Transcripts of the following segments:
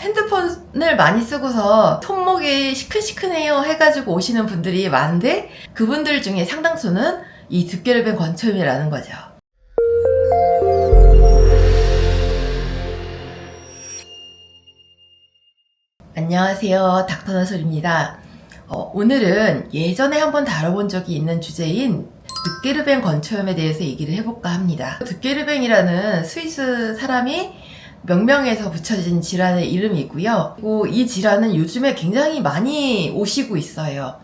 핸드폰을 많이 쓰고서 손목이 시큰시큰해요 해가지고 오시는 분들이 많은데 그분들 중에 상당수는 이 득결변 건초염이라는 거죠. 안녕하세요, 닥터너솔입니다. 오늘은 예전에 한번 다뤄본 적이 있는 주제인 득게르뱅 건초염에 대해서 얘기를 해볼까 합니다. 득게르뱅이라는 스위스 사람이 명명해서 붙여진 질환의 이름이고요. 그리고 이 질환은 요즘에 굉장히 많이 오시고 있어요.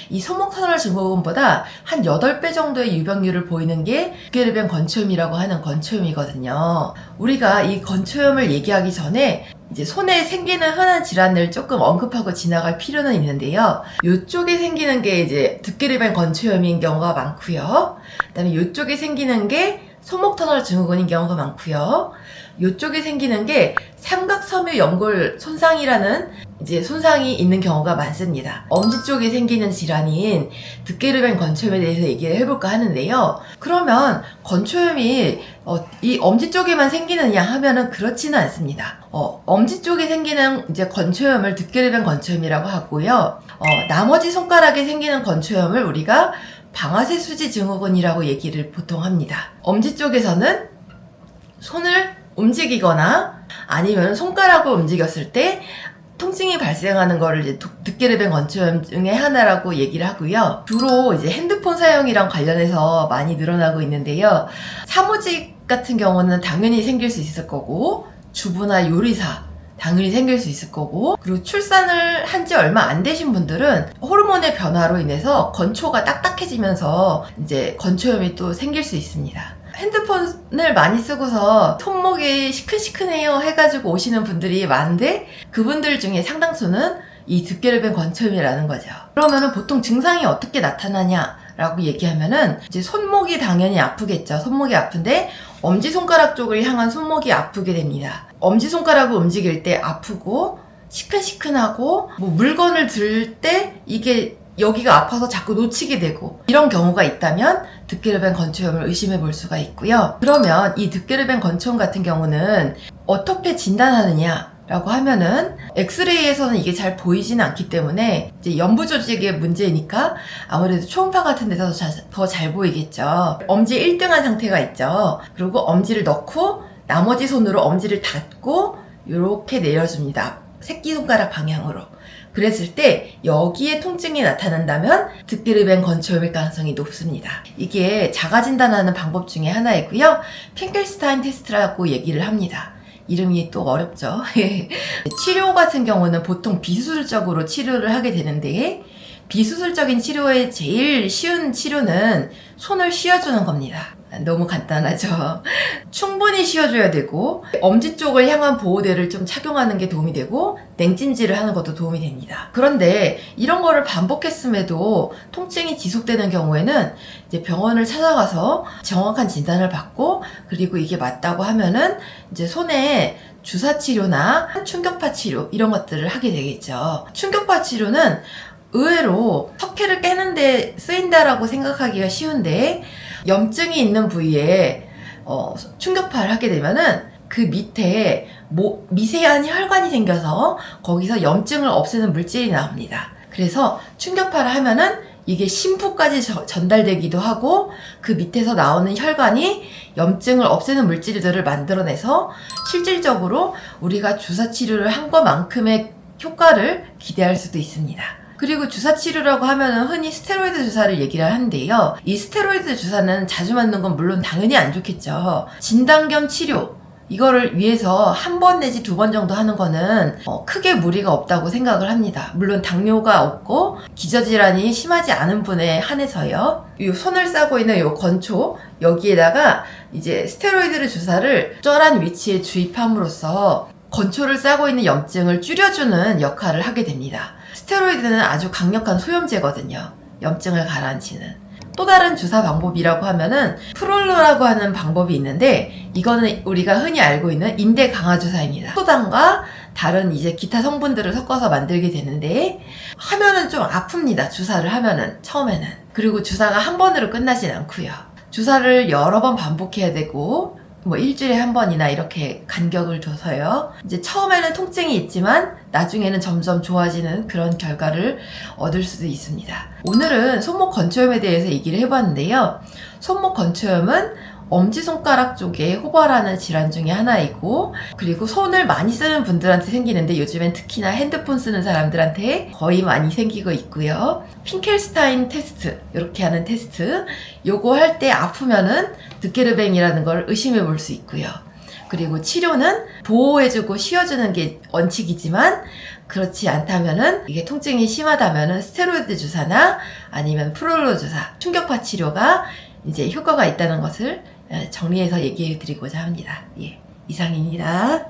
이 손목터널 증후군보다 한 8배 정도의 유병률을 보이는 게 득게르뱅 건초염이라고 하는 건초염이거든요. 우리가 이 건초염을 얘기하기 전에 이제 손에 생기는 흔한 질환을 조금 언급하고 지나갈 필요는 있는데요. 이쪽에 생기는 게 이제 득게르뱅 건초염인 경우가 많고요. 그다음에 이쪽에 생기는 게 손목터널 증후군인 경우가 많고요. 이쪽에 생기는 게 삼각섬유 연골 손상이라는 이제 손상이 있는 경우가 많습니다. 엄지 쪽에 생기는 질환인 득게르뱅 건초염에 대해서 얘기를 해볼까 하는데요. 그러면 건초염이 이 엄지 쪽에만 생기느냐 하면은 그렇지는 않습니다. 엄지 쪽에 생기는 이제 건초염을 득게르뱅 건초염이라고 하고요. 나머지 손가락에 생기는 건초염을 우리가 방아쇠 수지 증후군이라고 얘기를 보통 합니다. 엄지 쪽에서는 손을 움직이거나 아니면 손가락을 움직였을 때 통증이 발생하는 거를 이제 득게르뱅 건초염 중에 하나라고 얘기를 하고요. 주로 이제 핸드폰 사용이랑 관련해서 많이 늘어나고 있는데요. 사무직 같은 경우는 당연히 생길 수 있을 거고, 주부나 요리사 당연히 생길 수 있을 거고, 그리고 출산을 한 지 얼마 안 되신 분들은 호르몬의 변화로 인해서 건초가 딱딱해지면서 이제 건초염이 또 생길 수 있습니다. 핸드폰을 많이 쓰고서 손목이 시큰시큰해요 해가지고 오시는 분들이 많은데 그분들 중에 상당수는 이 득게르뱅 건초염이라는 거죠. 그러면은 보통 증상이 어떻게 나타나냐 라고 얘기하면은 이제 손목이 당연히 아프겠죠. 손목이 아픈데 엄지손가락 쪽을 향한 손목이 아프게 됩니다. 엄지손가락을 움직일 때 아프고 시큰시큰하고 뭐 물건을 들 때 이게 여기가 아파서 자꾸 놓치게 되고 이런 경우가 있다면 득게르뱅 건초염을 의심해 볼 수가 있고요. 그러면 이 득게르뱅 건초염 같은 경우는 어떻게 진단하느냐 라고 하면은 엑스레이에서는 이게 잘 보이지는 않기 때문에 이제 연부 조직의 문제니까 아무래도 초음파 같은 데서 더 잘 보이겠죠. 엄지 1등한 상태가 있죠. 그리고 엄지를 넣고 나머지 손으로 엄지를 닫고 이렇게 내려줍니다. 새끼손가락 방향으로. 그랬을 때 여기에 통증이 나타난다면 득게르뱅 건초염일 가능성이 높습니다. 이게 자가 진단하는 방법 중에 하나이고요. 핑켈스타인 테스트라고 얘기를 합니다. 이름이 또 어렵죠. 치료 같은 경우는 보통 비수술적으로 치료를 하게 되는데 비수술적인 치료의 제일 쉬운 치료는 손을 씌워주는 겁니다. 너무 간단하죠. 충분히 씌워줘야 되고 엄지 쪽을 향한 보호대를 좀 착용하는 게 도움이 되고 냉찜질을 하는 것도 도움이 됩니다. 그런데 이런 거를 반복했음에도 통증이 지속되는 경우에는 이제 병원을 찾아가서 정확한 진단을 받고 그리고 이게 맞다고 하면은 이제 손에 주사 치료나 충격파 치료 이런 것들을 하게 되겠죠. 충격파 치료는 의외로 석회를 깨는데 쓰인다라고 생각하기가 쉬운데 염증이 있는 부위에 충격파를 하게 되면은 그 밑에 미세한 혈관이 생겨서 거기서 염증을 없애는 물질이 나옵니다. 그래서 충격파를 하면은 이게 심부까지 전달되기도 하고 그 밑에서 나오는 혈관이 염증을 없애는 물질들을 만들어내서 실질적으로 우리가 주사 치료를 한 것만큼의 효과를 기대할 수도 있습니다. 그리고 주사 치료라고 하면은 흔히 스테로이드 주사를 얘기를 하는데요. 이 스테로이드 주사는 자주 맞는 건 물론 당연히 안 좋겠죠. 진단 겸 치료 이거를 위해서 한 번 내지 2번 정도 하는 거는 크게 무리가 없다고 생각을 합니다. 물론 당뇨가 없고 기저질환이 심하지 않은 분에 한해서요. 이 손을 싸고 있는 이 건초 여기에다가 이제 스테로이드 주사를 적절한 위치에 주입함으로써 건초를 싸고 있는 염증을 줄여주는 역할을 하게 됩니다. 스테로이드는 아주 강력한 소염제거든요. 염증을 가라앉히는. 또 다른 주사 방법이라고 하면은 프롤로라고 하는 방법이 있는데 이거는 우리가 흔히 알고 있는 인대 강화 주사입니다. 소단과 다른 이제 기타 성분들을 섞어서 만들게 되는데 하면은 좀 아픕니다. 주사를 하면은 처음에는. 그리고 주사가 한 번으로 끝나진 않고요. 주사를 여러 번 반복해야 되고 뭐 일주일에 한 번이나 이렇게 간격을 둬서요. 이제 처음에는 통증이 있지만 나중에는 점점 좋아지는 그런 결과를 얻을 수도 있습니다. 오늘은 손목 건초염에 대해서 얘기를 해봤는데요. 손목 건초염은 엄지손가락 쪽에 호발하는 질환 중에 하나이고, 그리고 손을 많이 쓰는 분들한테 생기는데 요즘엔 특히나 핸드폰 쓰는 사람들한테 거의 많이 생기고 있고요. 핑켈스타인 테스트, 이렇게 하는 테스트, 요거 할 때 아프면은 득게르뱅이라는 걸 의심해 볼 수 있고요. 그리고 치료는 보호해주고 쉬어주는 게 원칙이지만, 그렇지 않다면은, 이게 통증이 심하다면은 스테로이드 주사나 아니면 프롤로 주사, 충격파 치료가 이제 효과가 있다는 것을 정리해서 얘기해 드리고자 합니다. 예, 이상입니다.